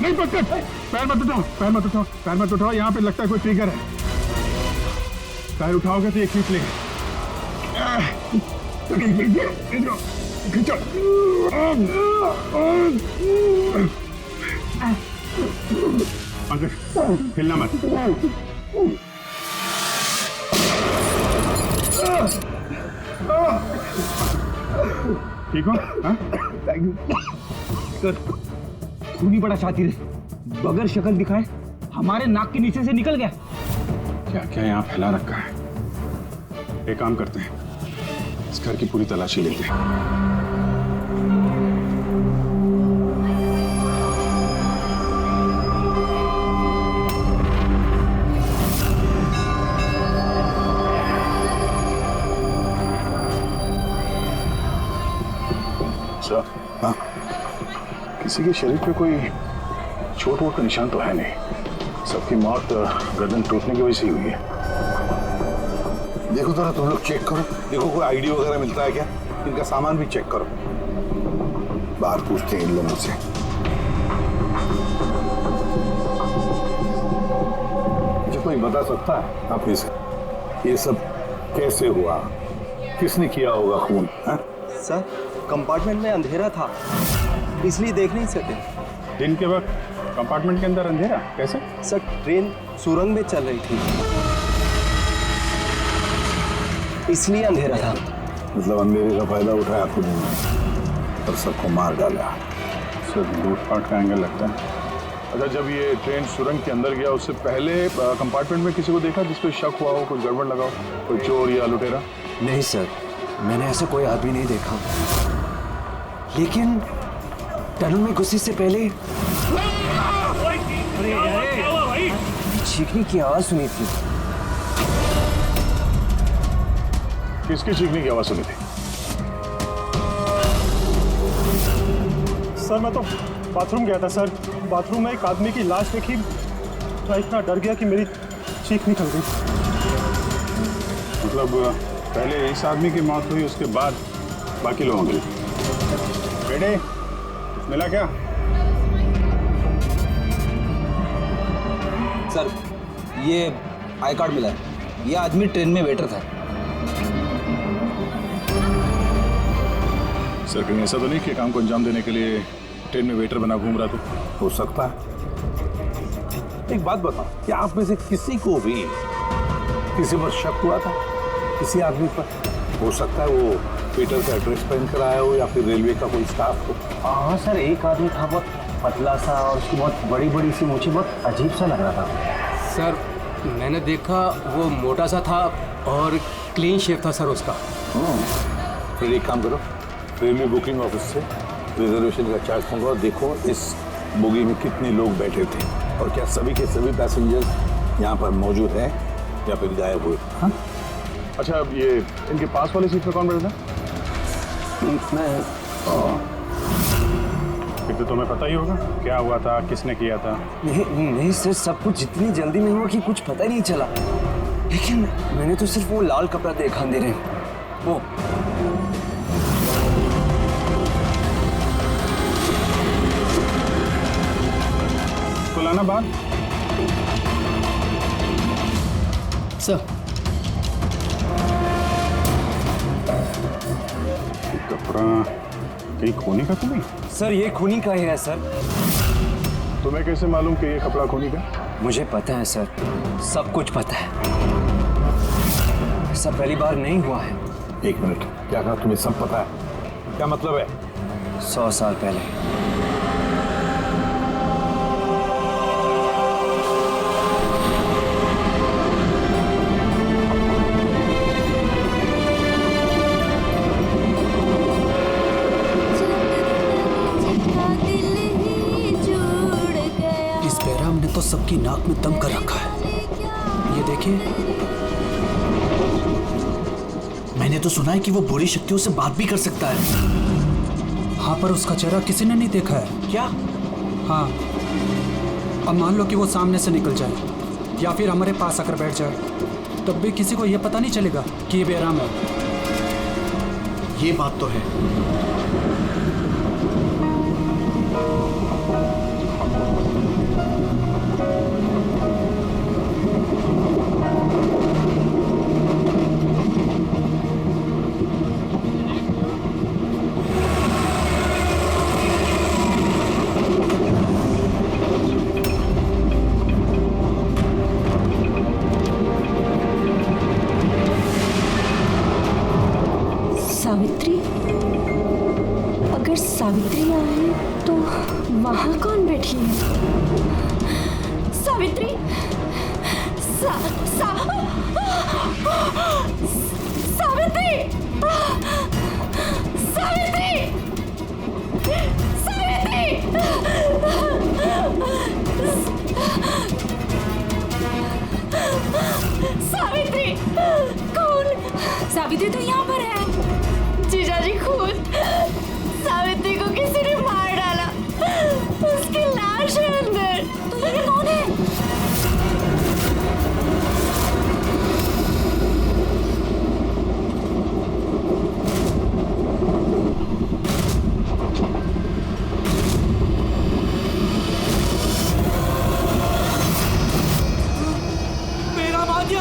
नहीं पकड़, पैर मत उठाओ, पैर मत उठाओ, पैर मत उठाओ। यहाँ पे लगता है कोई ट्रिगर है। पैर उठाओगे तो ये खींच लेंगे। खींचो। हिलना मत। ठीक हो? सर, खूनी बड़ा शातिर है, बगैर शक्ल दिखाए हमारे नाक के नीचे से निकल गया। क्या क्या यहाँ फैला रखा है। एक काम करते हैं, इस घर की पूरी तलाशी लेते हैं। हाँ, किसी के शरीर पे कोई चोट वोट का निशान तो है नहीं। सबकी मौत गर्दन टूटने की वजह से ही हुई है। देखो जरा तुम लोग चेक करो, देखो कोई आईडी वगैरह मिलता है क्या। इनका सामान भी चेक करो। बाहर पूछते हैं इन लोगों से। मुझे कोई बता सकता है आप इसे, ये सब कैसे हुआ, किसने किया होगा खून? सर, कंपार्टमेंट में अंधेरा था, इसलिए देख नहीं सके। दिन के वक्त कंपार्टमेंट के अंदर अंधेरा कैसे? सर, ट्रेन सुरंग में चल रही थी, इसलिए अंधेरा था। मतलब अंधेरे का फायदा उठाया तुमने और सबको मार डाला। सर, लूटपाट का एंगल लगता है। अच्छा, जब ये ट्रेन सुरंग के अंदर गया उससे पहले कंपार्टमेंट में किसी को देखा जिसपे शक हुआ हो, कुछ गड़बड़ लगा हो, कोई चोर या लुटेरा? नहीं सर, मैंने ऐसा कोई आदमी नहीं देखा, लेकिन टनल में घुसने से पहले चीखने की आवाज सुनी थी। किसकी चीखने की आवाज सुनी थी? सर, मैं तो बाथरूम गया था सर। बाथरूम में एक आदमी की लाश देखी तो इतना डर गया कि मेरी चीख निकल गई। मतलब पहले इस आदमी की मौत हुई, उसके बाद बाकी लोगों की। बेटे, मिला क्या? सर, ये आई कार्ड मिला है। ये आदमी ट्रेन में वेटर था। सर, कहीं ऐसा तो नहीं कि काम को अंजाम देने के लिए ट्रेन में वेटर बना घूम रहा था? हो सकता है। एक बात बताओ, क्या आप में से किसी को भी किसी पर शक हुआ था, किसी आदमी पर? हो सकता है वो वेटर का ड्रेस पहन कर आया हो या फिर रेलवे का कोई स्टाफ हो। हाँ सर, एक आदमी था बहुत पतला सा और उसकी बहुत बड़ी बड़ी सी मूछें, बहुत अजीब सा लग रहा था। सर, मैंने देखा वो मोटा सा था और क्लीन शेव था सर उसका। फिर एक काम करो, रेलवे बुकिंग ऑफिस से रिजर्वेशन का चार्ज मंगवाओ, देखो इस बोगी में कितने लोग बैठे थे और क्या सभी के सभी पैसेंजर यहाँ पर मौजूद हैं या फिर गायब हुए। हाँ, अच्छा, अब ये इनके पास वाली सीट पे कौन बैठा था? फिर तो तुम्हें पता ही होगा क्या हुआ था, किसने किया था। नहीं सर, सब कुछ इतनी जल्दी में हुआ कि कुछ पता ही नहीं चला। लेकिन मैंने तो सिर्फ वो लाल कपड़ा देखा अंधेरे में। वो तो लाना बात। सर, कपड़ा कहीं खूनी का तो नहीं? सर, ये खूनी का ही है सर। तुम्हें कैसे मालूम कि ये कपड़ा खूनी का? मुझे पता है सर, सब कुछ पता है। ऐसा पहली बार नहीं हुआ है। एक मिनट, क्या कहा? तुम्हें सब पता है? क्या मतलब है? 100 साल पहले तो सबकी नाक में दम कर रखा है। ये देखिए, मैंने तो सुना है कि वो बुरी शक्तियों से बात भी कर सकता है। हाँ, पर उसका चेहरा किसी ने नहीं देखा है। क्या? हाँ, अब मान लो कि वो सामने से निकल जाए या फिर हमारे पास आकर बैठ जाए, तब भी किसी को यह पता नहीं चलेगा कि ये बेराम है। ये बात तो है। सावित्री, अगर सावित्री आए तो वहां कौन बैठी है? सावित्री, सावित्री, सावित्री, सावित्री, कौन? सावित्री तो यहाँ पर है। जीजाजी खुद सावित्री को किसी ने मार डाला, उसकी लाश है अंदर। तो ये कौन है? मेरा भाग्य।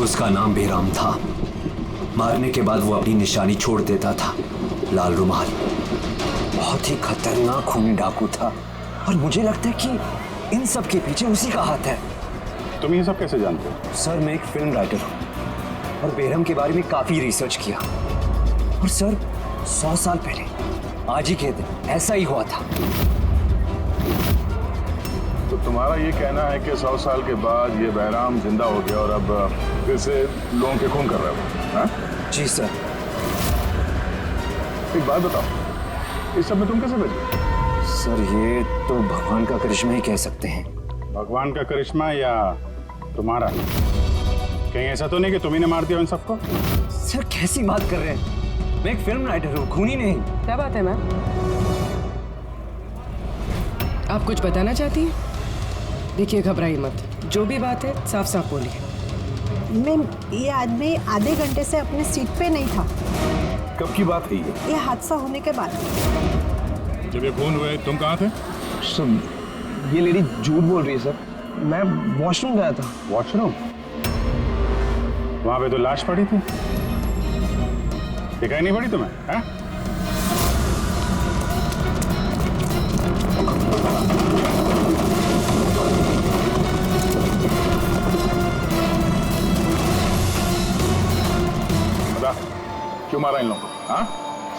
उसका नाम बेराम था। मारने के बाद वो अपनी निशानी छोड़ देता था, लाल रुमाल। बहुत ही खतरनाक खूनी डाकू था और मुझे लगता है कि इन सब के पीछे उसी का हाथ है। तुम ये सब कैसे जानते हो? सर, मैं एक फिल्म राइटर हूँ और बेरहम के बारे में काफी रिसर्च किया। और सर, 100 साल पहले आज ही के दिन ऐसा ही हुआ था। तो तुम्हारा ये कहना है कि 100 साल के बाद ये बहराम जिंदा हो गया और अब फिर से लोगों के खून कर रहा है? हाँ? जी सर। एक बात बताओ, इस सब में तुम कैसे बचे? सर, ये तो भगवान का करिश्मा ही कह सकते हैं। भगवान का करिश्मा या तुम्हारा? कहीं ऐसा तो नहीं कि तुम्ही ने मार दिया उन सबको? सर, कैसी बात कर रहे हैं? मैं एक फिल्म राइटर हूँ, खूनी नहीं। क्या बात है मैम? आप कुछ बताना चाहती हैं? देखिए, घबराइए मत, जो भी बात है साफ साफ बोलिए। मैम, ये आदमी आधे घंटे से अपने सीट पे नहीं था। कब की बात है ये हादसा होने के बाद। जब ये खून हुए तुम कहाँ थे? सर, ये लेडी झूठ बोल रही है सर। मैं वॉशरूम गया था। वॉशरूम? वहां पे तो लाश पड़ी थी, दिखाई नहीं पड़ी तुम्हें? हाँ? बता, क्यों मारा इन लोगों को? हाँ?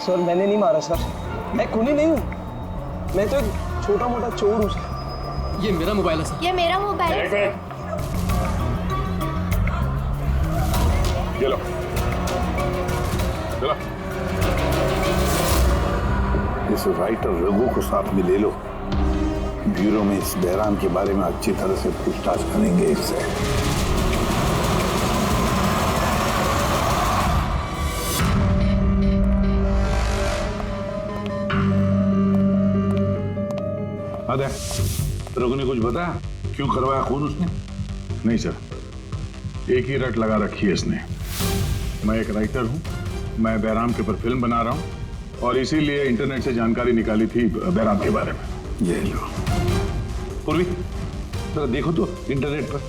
सर, मैंने नहीं मारा सर। मैं खूनी नहीं हूँ। मैं तो एक छोटा मोटा चोर हूँ सर। ये मेरा मोबाइल है सर। ये मेरा मोबाइल है। ये लो, चलो। इस राइटर रघु को साथ में ले लो। ब्यूरो में इस बहराम के बारे में अच्छी तरह से पूछताछ करेंगे इससे। अरे रघु ने कुछ बताया क्यों करवाया खून उसने? नहीं सर, एक ही रट लगा रखी है इसने। मैं एक राइटर हूँ, मैं बहराम के ऊपर फिल्म बना रहा हूँ और इसीलिए इंटरनेट से जानकारी निकाली थी बहराम के बारे में। ये लो पूर्वी, जरा देखो तो इंटरनेट पर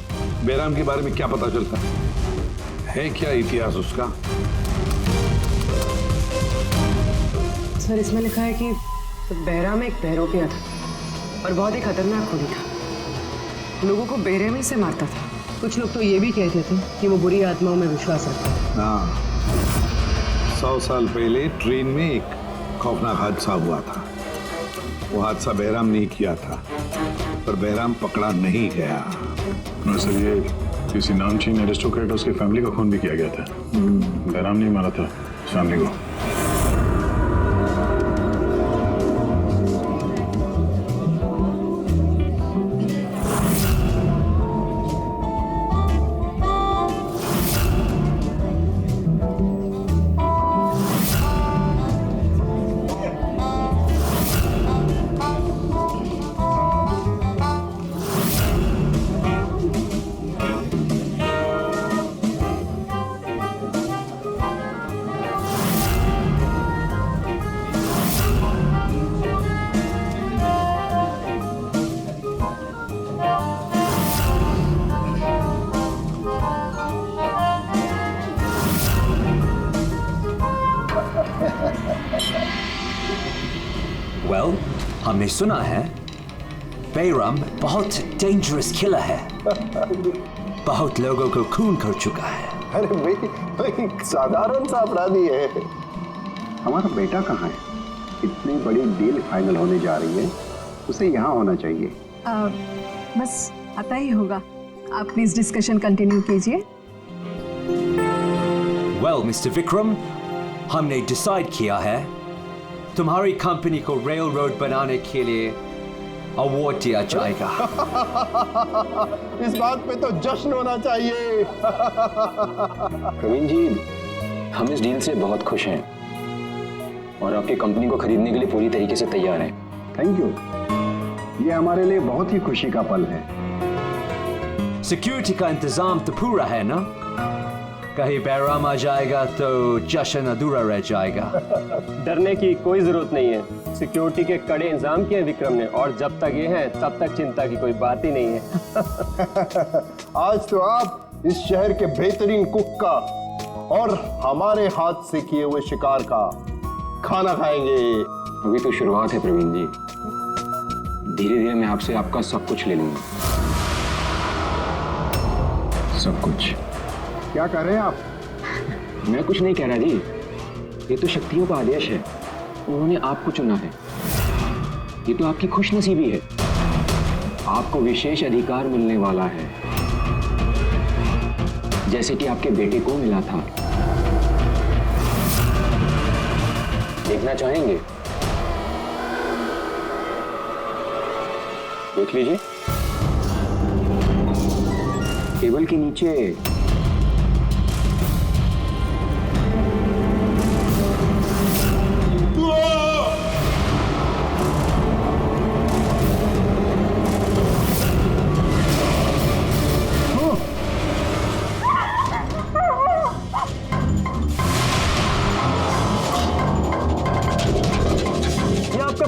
बहराम के बारे में क्या पता चलता है क्या इतिहास उसका? सर, इसमें लिखा है कि बहराम एक बहरोपिया था और बहुत ही खतरनाक खूनी था। लोगों को बेरहमी से मारता था। कुछ लोग तो ये भी कहते थे कि वो बुरी आत्माओं में विश्वास रखता है। हाँ, 100 साल पहले ट्रेन में एक खौफनाक हादसा हुआ था। वो हादसा बहराम ने किया था, पर बहराम पकड़ा नहीं गया। सर ये किसी नामचीन एरिस्टोक्रेट उसकी फैमिली का खून भी किया गया था। बैराम ने मारा था फैमिली को। Well, हमने सुना है बैराम बहुत डेंजरस किलर है। बहुत लोगों को खून कर चुका है। अरे भाई साधारण सा अपराधी है। हमारा बेटा कहाँ है? इतनी बड़ी डील फाइनल होने जा रही है, उसे यहाँ होना चाहिए। बस आता ही होगा। आप प्लीज डिस्कशन कंटिन्यू कीजिए। Well, मिस्टर विक्रम, हमने डिसाइड किया है तुम्हारी कंपनी को रेल रोड बनाने के लिए अवार्ड दिया जाएगा। इस बात पे तो जश्न होना चाहिए। प्रवीण जी, हम इस डील से बहुत खुश हैं और आपकी कंपनी को खरीदने के लिए पूरी तरीके से तैयार हैं। Thank you. ये हमारे लिए बहुत ही खुशी का पल है। सिक्योरिटी का इंतजाम तो पूरा है ना? कहीं बैराम आ जाएगा तो जश्न अधूरा रह जाएगा। डरने की कोई जरूरत नहीं है। सिक्योरिटी के कड़े इंतजाम किए विक्रम ने, और जब तक ये हैं तब तक चिंता की कोई बात ही नहीं है। आज तो आप इस शहर के बेहतरीन कुक का और हमारे हाथ से किए हुए शिकार का खाना खाएंगे। अभी तो शुरुआत है प्रवीण जी, धीरे धीरे मैं आपसे आपका सब कुछ ले लूंगा। सब कुछ। क्या कह रहे हैं आप? मैं कुछ नहीं कह रहा जी, ये तो शक्तियों का आदेश है। उन्होंने आपको चुना है। ये तो आपकी खुशनसीबी है। आपको विशेष अधिकार मिलने वाला है, जैसे कि आपके बेटे को मिला था। देखना चाहेंगे? देख लीजिए, टेबल के नीचे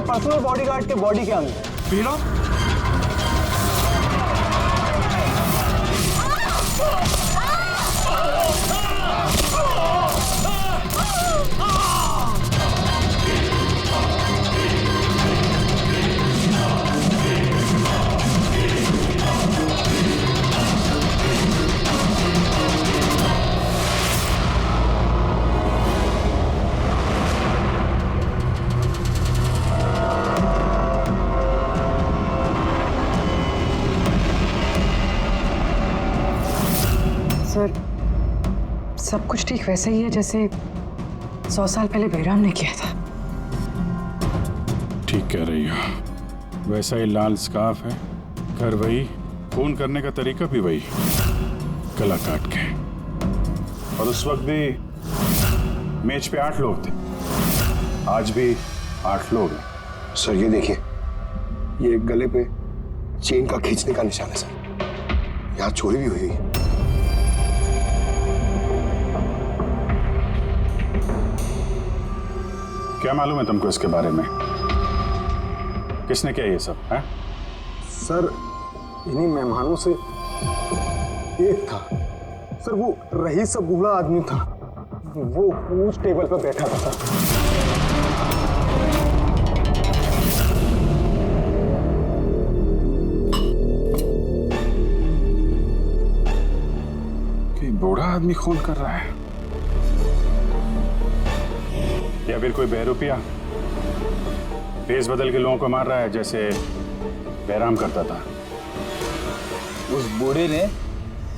पर्सनल बॉडीगार्ड के बॉडी के अंदर। बीरा? सर, सब कुछ ठीक वैसे ही है जैसे 100 साल पहले बैराम ने किया था। ठीक कह रही हो। वैसा ही लाल स्कार्फ है, घर वही, खून करने का तरीका भी वही, गला काट के। और उस वक्त भी मेज पे 8 लोग थे, आज भी 8 लोग हैं। सर ये देखिए, ये गले पे चेन का खींचने का निशान है सर। यहाँ चोरी भी हुई है। क्या मालूम है तुमको इसके बारे में? किसने किया ये सब है? सर इन्हीं मेहमानों से एक था सर, वो रईस सा बूढ़ा आदमी था, वो उस टेबल पर बैठा था सर। कि बूढ़ा आदमी खून कर रहा है या फिर कोई बहरूपिया भेस बदल के लोगों को मार रहा है जैसे बैराम करता था? उस बूढ़े ने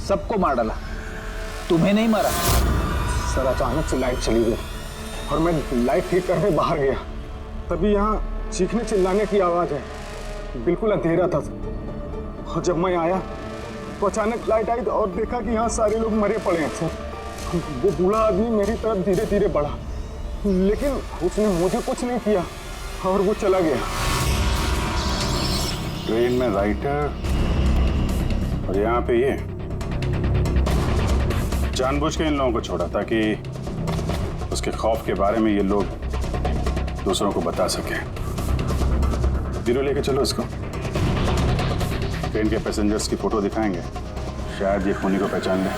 सबको मार डाला, तुम्हें नहीं मारा। सर अचानक से लाइट चली गई और मैं लाइट ठीक करने बाहर गया, तभी यहाँ चीखने चिल्लाने की आवाज है। बिल्कुल अंधेरा था और जब मैं आया तो अचानक लाइट आई और देखा कि यहाँ सारे लोग मरे पड़े हैं सर। वो बूढ़ा आदमी मेरी तरफ धीरे धीरे बढ़ा, लेकिन उसने मुझे कुछ नहीं किया और वो चला गया। ट्रेन में राइटर और यहाँ पे ये जानबूझ के इन लोगों को छोड़ा ताकि उसके खौफ के बारे में ये लोग दूसरों को बता सके। दिनों लेके चलो इसको, ट्रेन के पैसेंजर्स की फोटो दिखाएंगे, शायद ये खूनी को पहचान ले।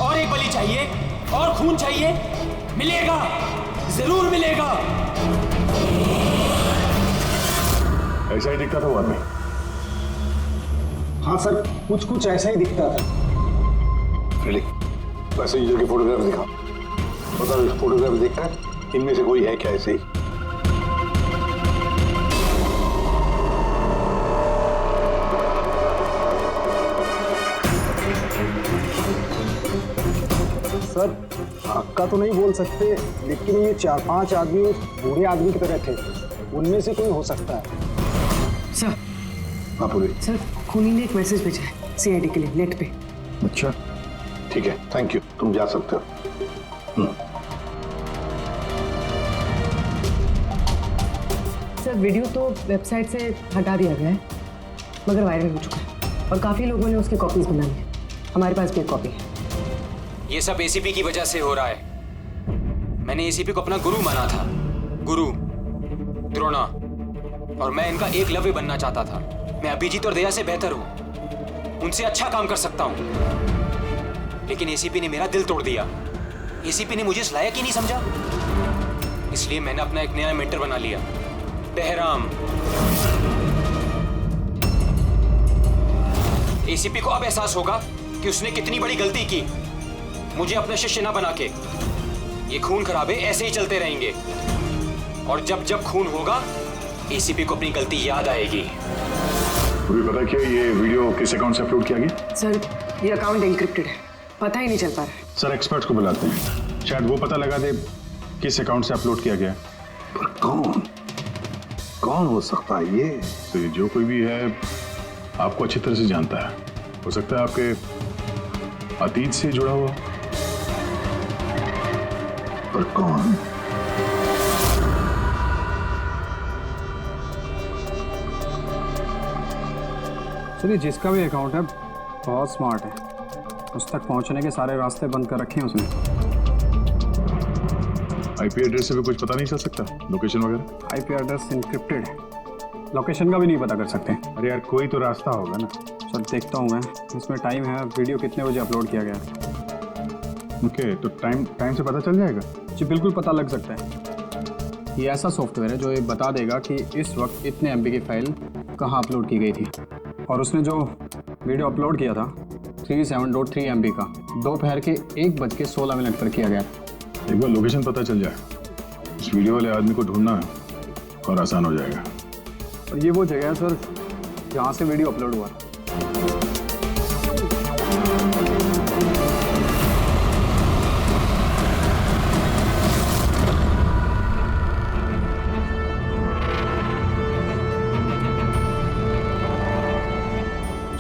और एक बलि चाहिए और खून चाहिए, मिलेगा, जरूर मिलेगा। ऐसा ही दिखता था वो आदमी। हाँ सर, कुछ कुछ ऐसा ही दिखता था। पैसेंजर की फोटोग्राफ दिखा, बताओ फोटोग्राफ देखा इनमें से कोई है क्या ऐसे ही? सर पक्का तो नहीं बोल सकते, लेकिन ये 4-5 आदमी उस बूढ़े आदमी की तरह थे, उनमें से कोई हो सकता है। सर हाँ पूरी। सर खूनी ने एक मैसेज भेजा है सीआईडी के लिए नेट पे। अच्छा ठीक है, थैंक यू, तुम जा सकते हो। सर वीडियो तो वेबसाइट से हटा दिया गया है, मगर वायरल हो चुका है और काफ़ी लोगों ने उसकी कॉपीज बना ली है। हमारे पास भी एक कॉपी है। ये सब एसीपी की वजह से हो रहा है। मैंने एसीपी को अपना गुरु माना था, गुरु द्रोणा, और मैं इनका एकलव्य बनना चाहता था। मैं अभिजीत और दया से बेहतर हूं, उनसे अच्छा काम कर सकता हूं, लेकिन एसीपी ने मेरा दिल तोड़ दिया। एसीपी ने मुझे इस लायक ही नहीं समझा, इसलिए मैंने अपना एक नया मेंटर बना लिया, बहराम। एसीपी को अब एहसास होगा कि उसने कितनी बड़ी गलती की, मुझे अपना शिष्य ना बना के। ये खून खराबे ऐसे ही चलते रहेंगे और जब जब खून होगा एसीपी को अपनी गलती याद आएगी। तुम्हें पता क्या ये वीडियो किस अकाउंट से अपलोड किया गया? सर ये अकाउंट एन्क्रिप्टेड है, पता ही नहीं चल पा रहा है। सर एक्सपर्ट्स को बुलाते हैं, शायद वो पता लगा दे किस अकाउंट से अपलोड किया गया। पर कौन हो सकता है ये? तो ये जो कोई भी है आपको अच्छी तरह से जानता है, हो सकता है आपके अतीत से जुड़ा हुआ। पर कौन? चलिए, जिसका भी अकाउंट है बहुत स्मार्ट है, उस तक पहुंचने के सारे रास्ते बंद कर रखे हैं उसने। आईपी एड्रेस से भी कुछ पता नहीं चल सकता, लोकेशन वगैरह? आईपी एड्रेस इनक्रिप्टेड है, लोकेशन का भी नहीं पता कर सकते। अरे यार कोई तो रास्ता होगा ना। सर देखता हूँ मैं, इसमें टाइम है, वीडियो कितने बजे अपलोड किया गया। ओके, तो टाइम से पता चल जाएगा? जी बिल्कुल पता लग सकता है। ये ऐसा सॉफ्टवेयर है जो ये बता देगा कि इस वक्त इतने MB की फाइल कहाँ अपलोड की गई थी, और उसने जो वीडियो अपलोड किया था 37.3 MB का दोपहर के 1:16 पर किया गया। एक बार लोकेशन पता चल जाए, इस वीडियो वाले आदमी को ढूंढना और आसान हो जाएगा। और ये वो जगह है सर जहाँ से वीडियो अपलोड हुआ।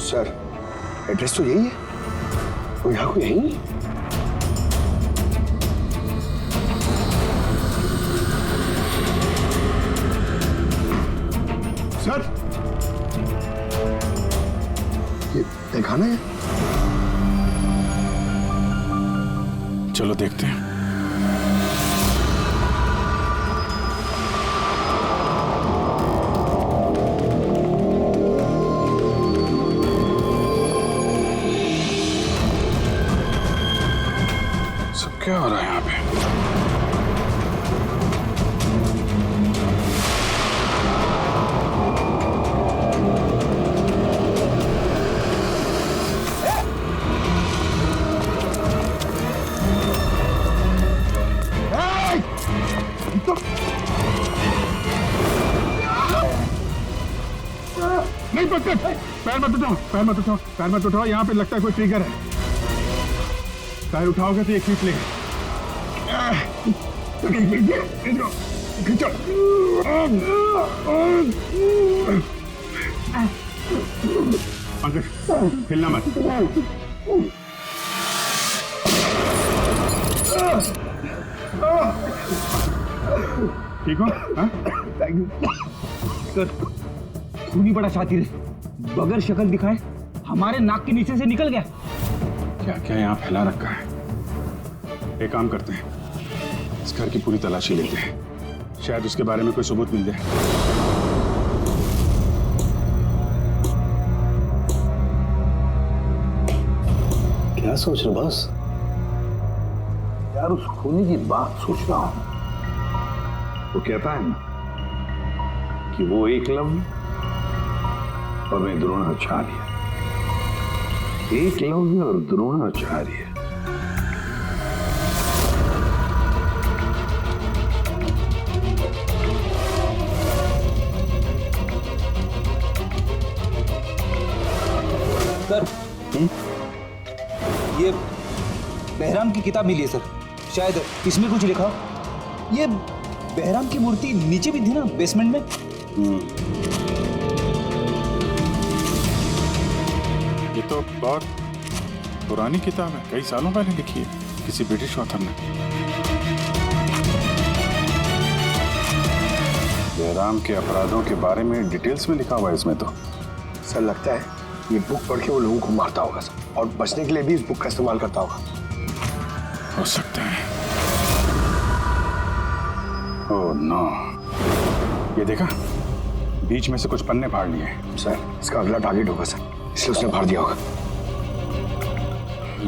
सर एड्रेस तो यही है, और यहाँ को यही है। सर ये दिखाना है, चलो देखते हैं। यहाँ पे। नहीं पकड़, पैर मत उठाओ, पैर मत उठाओ, पैर मत उठाओ। यहाँ पे लगता है कोई ट्रिगर है। पैर उठाओगे तो ये खींच लेगा। खींचो। हिलना मत। ठीक हो? खूनी बड़ा शातिर है, बगैर शक्ल दिखाए हमारे नाक के नीचे से निकल गया। क्या क्या यहाँ फैला रखा है। एक काम करते हैं, इस घर की पूरी तलाशी लेते हैं, शायद उसके बारे में कोई सबूत मिल जाए। क्या सोच रहे बॉस? यार उस खूनी की बात सोच रहा हूं। वो कहता है ना कि वो एकलव्य और मैं द्रोणाचार्य। एकलव्य और द्रोणाचार्य। सर ये बहराम की किताब मिली है सर, शायद इसमें कुछ लिखा। ये बहराम की मूर्ति नीचे भी थी ना बेसमेंट में। ये तो बहुत पुरानी किताब है, कई सालों पहले लिखी है किसी ब्रिटिश ऑथर ने। जयराम के अपराधों के बारे में डिटेल्स में लिखा हुआ है इसमें तो। सर लगता है ये बुक पढ़ के वो लोगों को मारता होगा सर, और बचने के लिए भी इस बुक का इस्तेमाल करता होगा। हो सकता है। ओह नो, ये देखा, बीच में से कुछ पन्ने फाड़ लिए। सर इसका अगला टारगेट होगा सर, इसलिए उसने फाड़ दिया होगा।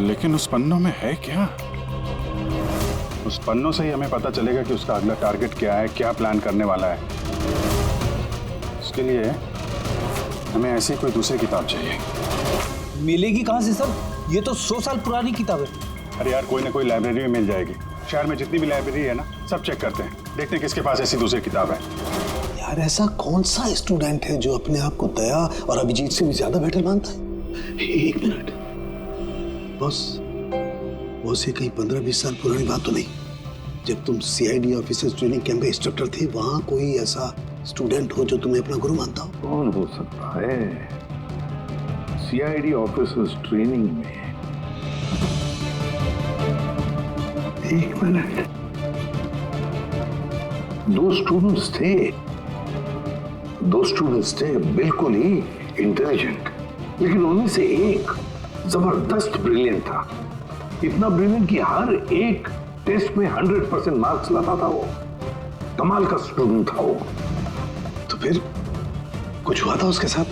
लेकिन उस पन्नों में है क्या? उस पन्नों से ही हमें पता चलेगा कि उसका अगला टारगेट क्या है, क्या प्लान करने वाला है। उसके लिए हमें ऐसी कोई दूसरी किताब चाहिए। मिलेगी कहाँ से सर? ये तो 100 साल पुरानी किताब है। अरे यार कोई ना कोई लाइब्रेरी में मिल जाएगी। शहर में जितनी भी लाइब्रेरी है ना, सब चेक करते हैं, देखते हैं किसके पास ऐसी दूसरी किताब है। यार ऐसा कौन सा स्टूडेंट है जो अपने आप को दया और अभिजीत से भी ज्यादा बेटर मानता है? एक मिनट बॉस, ये कहीं 15-20 साल पुरानी बात तो नहीं? जब तुम सीआईडी ऑफिसर्स ट्रेनिंग कैंप में इंस्ट्रक्टर थे, वहां कोई ऐसा स्टूडेंट हो जो तुम्हें अपना गुरु मानता हो? कौन हो सकता है? सीआईडी ऑफिसर्स ट्रेनिंग में एक मिनट, 2 स्टूडेंट्स थे बिल्कुल ही इंटेलिजेंट, लेकिन उनमें से एक जबरदस्त ब्रिलियंट था। इतना ब्रिलियंट कि हर एक टेस्ट में 100% मार्क्स लाता था। वो कमाल का स्टूडेंट था वो। तो फिर कुछ हुआ था उसके साथ?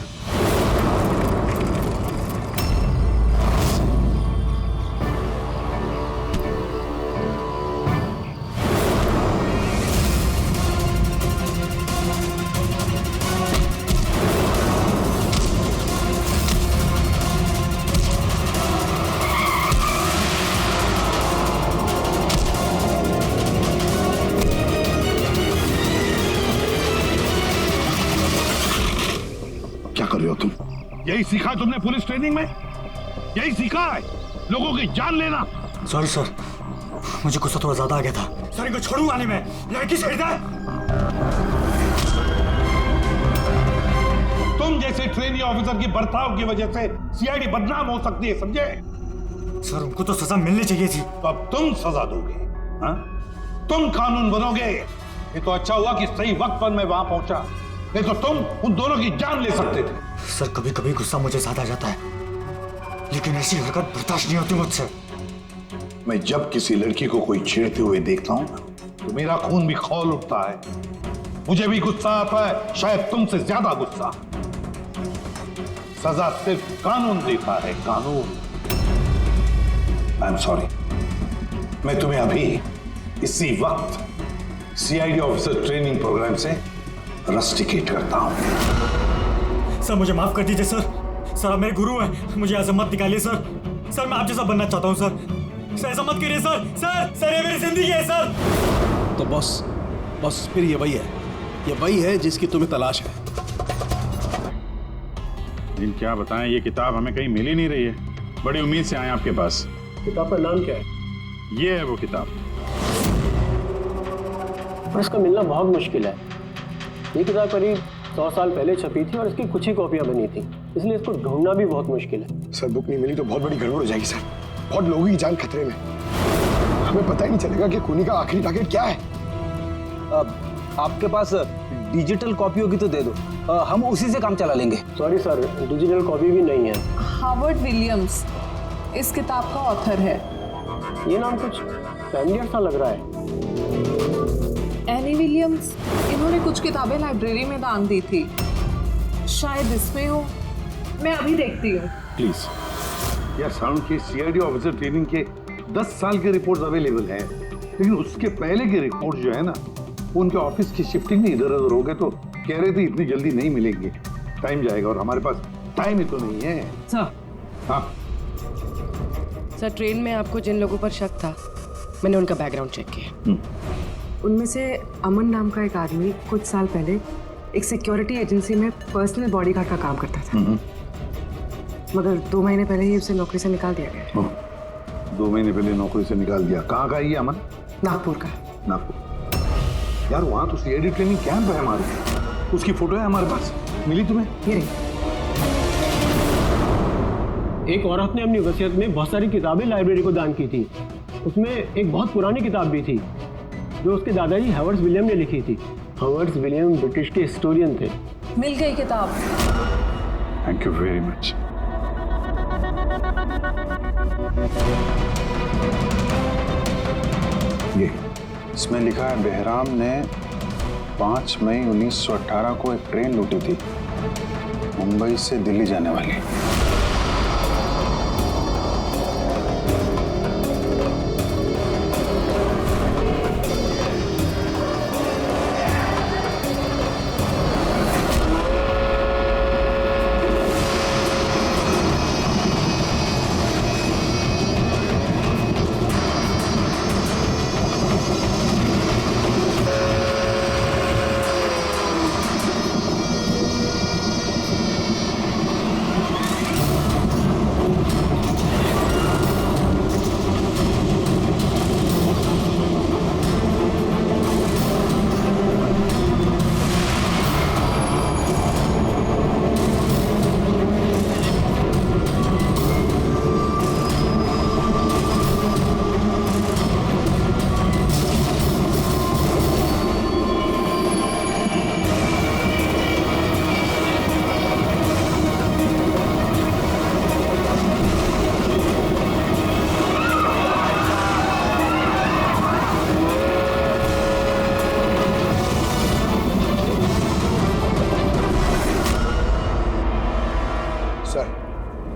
यही सीखा तुमने पुलिस ट्रेनिंग में? यही सीखा है लोगों की जान लेना? सॉरी सर, मुझे गुस्सा थोड़ा ज्यादा आ गया था। सर इनको छोड़ूंगा नहीं मैं, लड़की छेड़ दे। तुम जैसे ट्रेनी ऑफिसर की बर्ताव की वजह से सीआईडी बदनाम हो सकती है, समझे? सर उनको तो सजा मिलनी चाहिए थी। तो अब तुम सजा दोगे? हाँ? तुम कानून बनोगे? ये तो अच्छा हुआ कि सही वक्त पर मैं वहां पहुंचा, नहीं तो तुम उन दोनों की जान ले सकते थे। सर कभी कभी गुस्सा मुझे ज्यादा आ जाता है, लेकिन ऐसी हरकत बर्दाश्त नहीं होती मुझसे। मैं जब किसी लड़की को कोई छेड़ते हुए देखता हूं तो मेरा खून भी खौल उठता है। मुझे भी गुस्सा आता है, शायद तुमसे ज्यादा गुस्सा। सजा सिर्फ कानून देता है, कानून। आई एम सॉरी, मैं तुम्हें अभी इसी वक्त सीआईडी ऑफिसर ट्रेनिंग प्रोग्राम से रस्टिकेट करता हूं। सर मुझे माफ कर दीजिए सर। सर आप मेरे गुरु हैं, मुझे ऐसा मत निकालिए सर। सर मैं आप जैसा बनना चाहता हूं सर। सर ऐसा मत करिए सर। सर ये मेरी जिंदगी है सर। तो बॉस फिर ये वही है जिसकी तुम्हें तलाश है। लेकिन क्या बताएं, ये किताब हमें कहीं मिल ही नहीं रही है। बड़ी उम्मीद से आए आपके पास। किताब का नाम क्या है? ये है वो किताब। और इसका मिलना बहुत मुश्किल है। ये किताब करीब 100 साल पहले छपी थी और इसकी कुछ ही कॉपियां बनी थी, इसलिए इसको ढूंढना भी बहुत मुश्किल है। सर बुक नहीं मिली तो बहुत बड़ी गड़बड़ हो जाएगी सर। बहुत लोगों की जान खतरे में। हमें पता ही नहीं चलेगा कि खूनी का आखिरी टारगेट क्या है। आपके पास डिजिटल कॉपी होगी तो दे दो, हम उसी से काम चला लेंगे। सॉरी सर, डिजिटल कॉपी भी नहीं है। हार्वर्ड विलियम्स इस किताब का ऑथर है। ये नाम कुछ फैमिलियर सा लग रहा है। एनी विलियम्स, इन्होंने कुछ किताबें लाइब्रेरी में दान दी थी, शायद इसमें हो। मैं अभी देखती हूँ। प्लीज यार, साउंड की सीआईडी ऑफिसर ट्रेनिंग के 10 साल के रिपोर्ट्स अवेलेबल है, लेकिन उसके पहले के रिपोर्ट जो है ना, उनके ऑफिस की शिफ्टिंग में इधर उधर हो गए, तो कह रहे थे इतनी जल्दी नहीं मिलेंगे, टाइम जाएगा, और हमारे पास टाइम ही तो नहीं है। सर। हाँ सर, ट्रेन में आपको जिन लोगों पर शक था, मैंने उनका बैकग्राउंड चेक किया। उनमें से अमन नाम का एक आदमी कुछ साल पहले एक सिक्योरिटी एजेंसी में पर्सनल बॉडीगार्ड का काम करता था, मगर 2 महीने पहले ही उसे नौकरी से निकाल दिया गया। 2 महीने पहले नौकरी से निकाल दिया। कहाँ का है ये अमन? नागपुर का। नागपुर यार, वहाँ तो सीआईडी ट्रेनिंग कैंप है हमारे, उसकी फोटो है हमारे पास, मिली तुम्हें? ये रही। एक औरत ने अपनी वसीयत में बहुत सारी किताबें लाइब्रेरी को दान की थी। उसमें एक बहुत पुरानी किताब भी थी जो उसके दादाजी हावर्ड विलियम ने लिखी थी। हावर्ड विलियम ब्रिटिश के हिस्टोरियन थे। मिल गई किताब। Thank you very much. ये इसमें लिखा है, बेहराम ने 5 मई 1918 को एक ट्रेन लूटी थी, मुंबई से दिल्ली जाने वाली।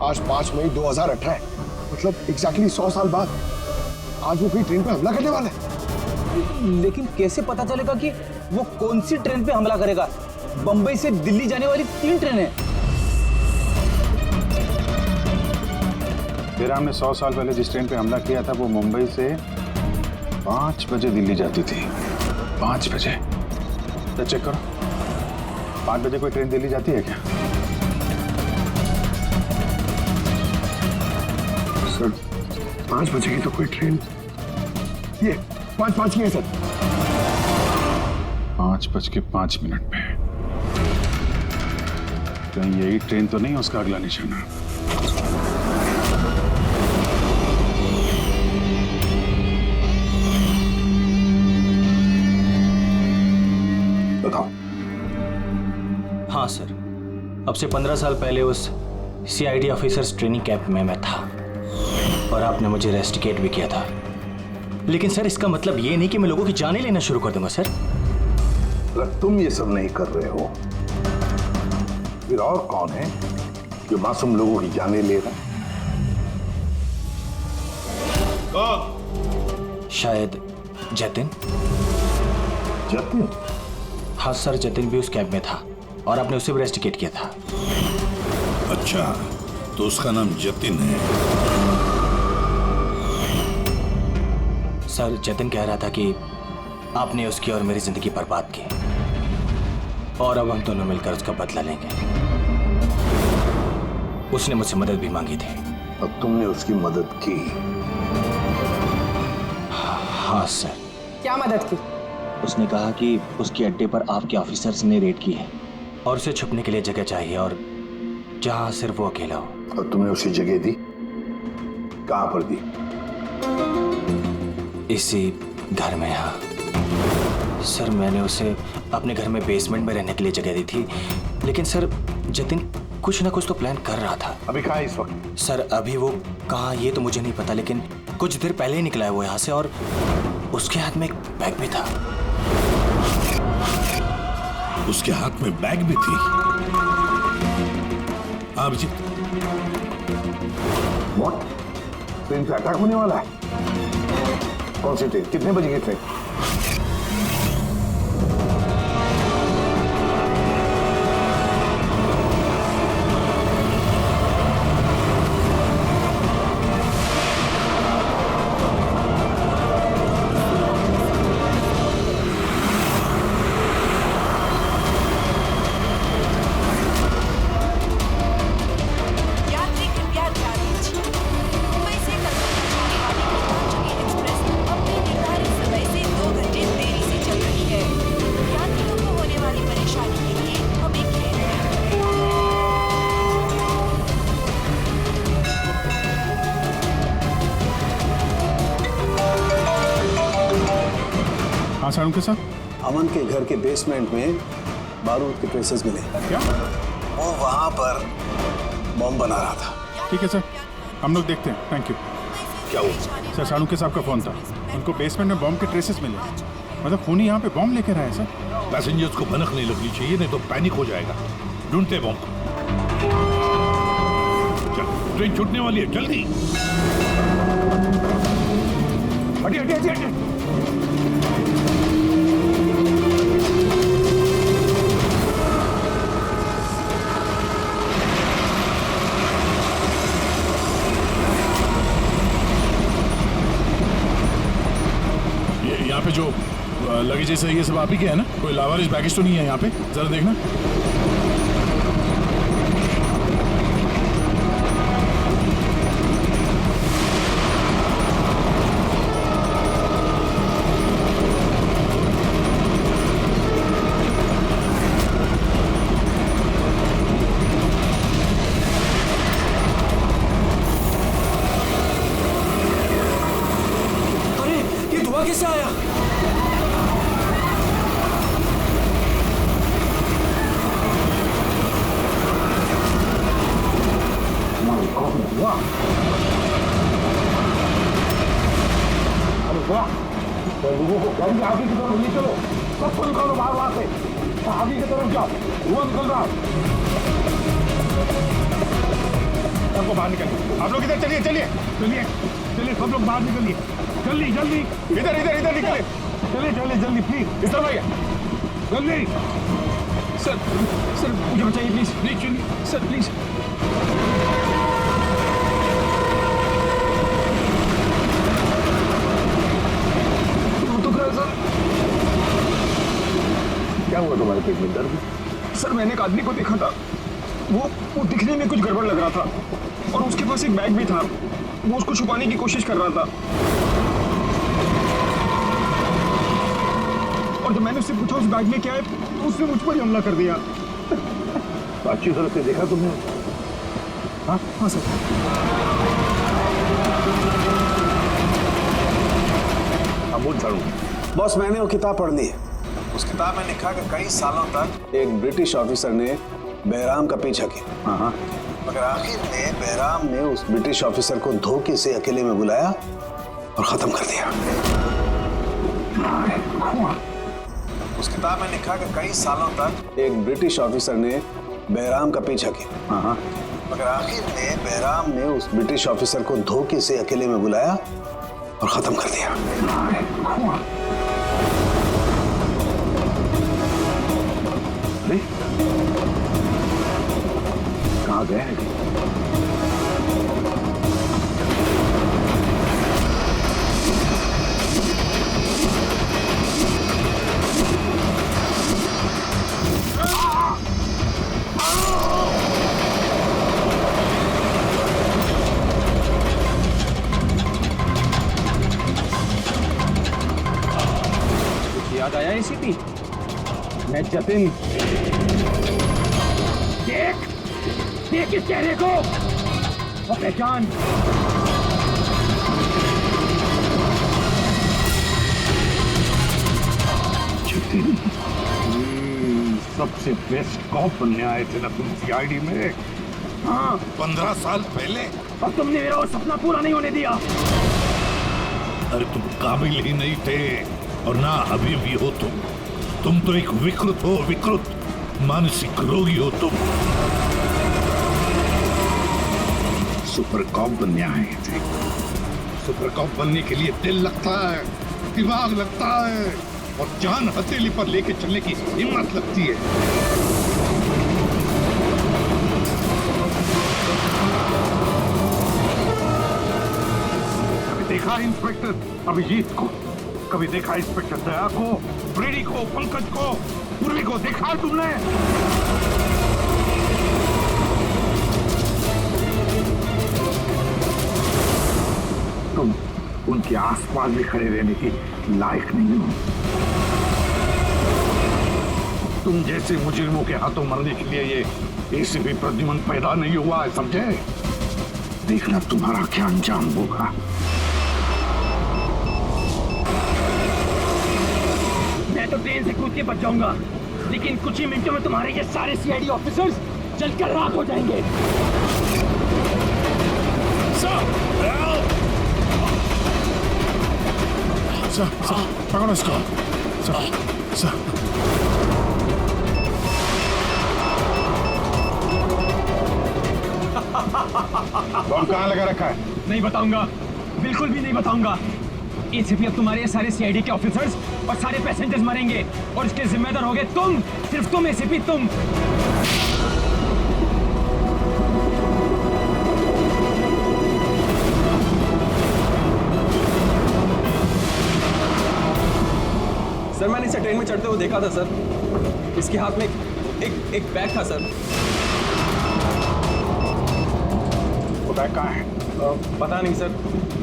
आज 5 मई 2018 है, मतलब एग्जैक्टली 100 साल बाद आज वो कोई ट्रेन पे हमला करने वाला है। लेकिन कैसे पता चलेगा कि वो कौन सी ट्रेन पे हमला करेगा? बंबई से दिल्ली जाने वाली 3 ट्रेनें। बेराम ने 100 साल पहले जिस ट्रेन पे हमला किया था, वो मुंबई से 5 बजे दिल्ली जाती थी। 5 बजे? तो चेक करो, 5 बजे कोई ट्रेन दिल्ली जाती है क्या? सर 5 बजे की तो कोई ट्रेन, ये 5:05 की है सर। 5:05 पे कहीं यही ट्रेन तो नहीं उसका अगला निशाना? बताओ। हाँ सर, अब से 15 साल पहले उस सीआईडी ऑफिसर्स ट्रेनिंग कैंप में मैं था और आपने मुझे रेस्टिकेट भी किया था। लेकिन सर इसका मतलब ये नहीं कि मैं लोगों की जानें लेना शुरू कर दूंगा सर। अगर तुम ये सब नहीं कर रहे हो, फिर और कौन है जो मासूम लोगों की जानें ले रहा है? शायद जतिन। जतिन? हाँ सर, जतिन भी उस कैब में था और आपने उसे भी रेस्टिकेट किया था। अच्छा, तो उसका नाम जतिन है। सर, जतिन कह रहा था कि आपने उसकी और मेरी जिंदगी बर्बाद की और अब हम दोनों मिलकर उसका बदला लेंगे। उसने मुझसे मदद भी मांगी थी। और तुमने उसकी मदद की? हाँ सर। क्या मदद की? उसने कहा कि उसके अड्डे पर आपके ऑफिसर्स ने रेड की है और उसे छुपने के लिए जगह चाहिए और जहां सिर्फ वो अकेला हो। और तुमने उसे जगह दी? कहां पर दी? इसी घर में। हाँ सर, मैंने उसे अपने घर में बेसमेंट में रहने के लिए जगह दी थी, लेकिन सर जतिन कुछ ना कुछ तो प्लान कर रहा था। अभी कहाँ है इस वक्त? सर अभी वो कहाँ ये तो मुझे नहीं पता, लेकिन कुछ देर पहले ही निकला है वो यहाँ से और उसके हाथ में एक बैग भी था। उसके हाथ में बैग भी थी? अभिजीत, व्हाट? ट्रेन पे अटैक होने वाला है? कौन सी ट्रेन? कितने बजे की ट्रेन? साड़ू के साथ? अमन के घर के बेसमेंट में बारूद के ट्रेसेस मिले। क्या? वो वहां पर बम बना रहा था। ठीक है सर, हम लोग देखते हैं। Thank you. क्या हुआ? सर, साड़ू के साहब का फोन था, उनको बेसमेंट में बम के ट्रेसेस मिले। मतलब खूनी यहाँ पे बम लेकर आए सर। पैसेंजर्स को भनक नहीं लगनी चाहिए, नहीं तो पैनिक हो जाएगा। ढूंढते बम। चल, ट्रेन छूटने वाली है, जल्दी। हटिए हटिए हटिए हटिए। यहाँ पे जो लगेज है ये सब आप ही के है ना? कोई लावारिस बैगेज तो नहीं है यहाँ पे? जरा देखना। अरे ये धुआं कैसे आया? तो लोगों को गाड़ी आगे की तरफ ले चलो, सबको निकालो बाहर वहां से, आगे की तरफ जाओ, धुआं निकल रहा। सबको बाहर निकलिए। आप लोग इधर चलिए चलिए चलिए चलिए, सब लोग बाहर निकलिए। जल्दी जल्दी, इधर इधर इधर निकलिए। चलिए चलिए जल्दी, प्लीज इस तरफ आइए, जल्दी। सर सर मुझे बचाइए प्लीज प्लीज, चलिए सर प्लीज। क्या हुआ तुम्हारे पेट में? दर्द? सर मैंने एक आदमी को देखा था, वो दिखने में कुछ गड़बड़ लग रहा था और उसके पास एक बैग भी था, वो उसको छुपाने की कोशिश कर रहा था। और जब मैंने उससे पूछा उस बैग में क्या है, तो उसने मुझ पर ही हमला कर दिया। तो अच्छी तरह से देखा तुमने? हाँ हाँ सर। अमूल झाड़ू। बॉस, मैंने वो किताब पढ़ ली है। उस किताब में लिखा कि कई सालों तक एक ब्रिटिश ऑफिसर ने बहराम का पीछा किया। हाँ, मगर आखिर में बहराम ने उस ब्रिटिश ऑफिसर को धोखे से अकेले में बुलाया और खत्म कर दिया। उस किताब में लिखा कि कई सालों तक एक ब्रिटिश ऑफिसर ने बहराम का पीछा किया। मगर आखिर में बहराम ने उस ब्रिटिश ऑफिसर को धोखे से अकेले में बुलाया और खत्म कर दिया। अरे कहाँ गए हैं? याद आया एसीपी? मैं जतिन। देख इस चेहरे को और पहचान। जतिन, सबसे बेस्ट कॉप बनने आए थे ना तुम सीआईडी में? हाँ, 15 साल पहले। और तुमने मेरा वो सपना पूरा नहीं होने दिया। अरे तुम काबिल ही नहीं थे और ना अभी भी हो तुम तो एक विकृत हो, विकृत मानसिक रोगी हो तुम। सुपर कॉप बनने आए थे। सुपर कॉप बनने के लिए दिल लगता है, दिमाग लगता है और जान हथेली पर लेके चलने की हिम्मत लगती है। कभी देखा इंस्पेक्टर अभिजीत को? कभी देखा इंस्पेक्टर दया को, ब्रेडी को, पंकज को, मुरली को? देखा तुमने? तुम उनके आसपास भी खड़े रहने की लायक नहीं हो। तुम जैसे मुजरिमों के हाथों मरने के लिए ये एसीपी प्रद्युमन पैदा नहीं हुआ है, समझे? देखना तुम्हारा क्या अंजाम होगा। मैं तो ट्रेन से कूद के बच जाऊंगा, लेकिन कुछ ही मिनटों में तुम्हारे ये सारे सीआईडी ऑफिसर्स जलकर राख हो जाएंगे। पकड़ो इसको। बम कहाँ लगा रखा है? नहीं बताऊंगा, बिल्कुल भी नहीं बताऊंगा। एसीपी अब तुम्हारे सारे सीआईडी के ऑफिसर्स और सारे पैसेंजर्स मरेंगे और इसके जिम्मेदार होगे तुम, सिर्फ तुम एसीपी, तुम। सर मैंने इसे ट्रेन में चढ़ते हुए देखा था सर। इसके हाथ में एक बैग था सर। वो बैग कहाँ है? पता नहीं सर।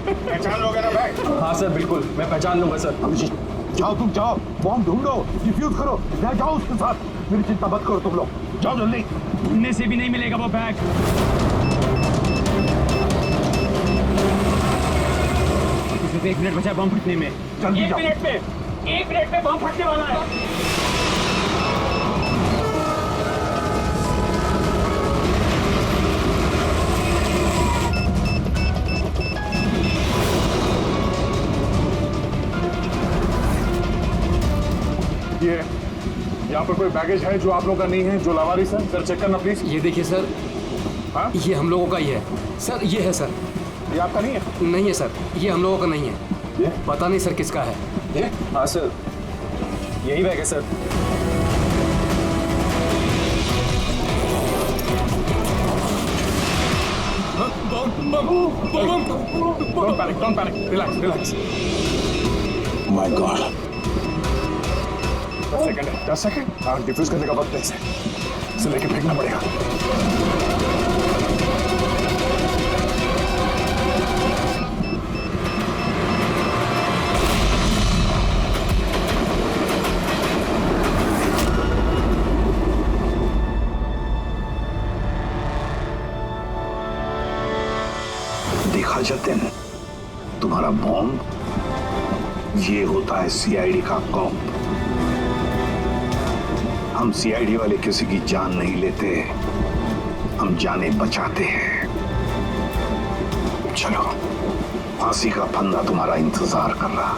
पहचान लोगे ना बैग? हाँ सर बिल्कुल, मैं पहचान लूंगा सर। अभिजीत जाओ, तुम जाओ, बॉम्ब ढूंढो, डिफ्यूज करो, जाओ उसके साथ। मेरी चिंता मत करो तुम लोग, जाओ जल्दी। ढूंढने से भी नहीं मिलेगा वो बैग। सिर्फ 1 मिनट बचा है बम फटने में। जल्दी जाओ। 1 मिनट में बम फटने वाला है। ये यहाँ पर कोई बैगेज है जो आप लोगों का नहीं है, जो लावारिस है? सर चेक करना प्लीज। ये देखिए सर। हाँ? ये हम लोगों का ही है सर। ये है सर। ये आपका नहीं है? नहीं है सर, ये हम लोगों का नहीं है। ये पता नहीं सर किसका है। ये? हाँ सर, यही बैग है sir. Don't panic. Relax. My God. 10 second. हाँ, डिफ्यूज करने का वक्त नहीं है। इसे लेके फेंकना पड़ेगा। देखा जतिन, तुम्हारा बॉम्ब ये होता है सीआईडी का कॉप। हम सीआईडी वाले किसी की जान नहीं लेते, हम जाने बचाते हैं। चलो, फांसी का फंदा तुम्हारा इंतजार कर रहा।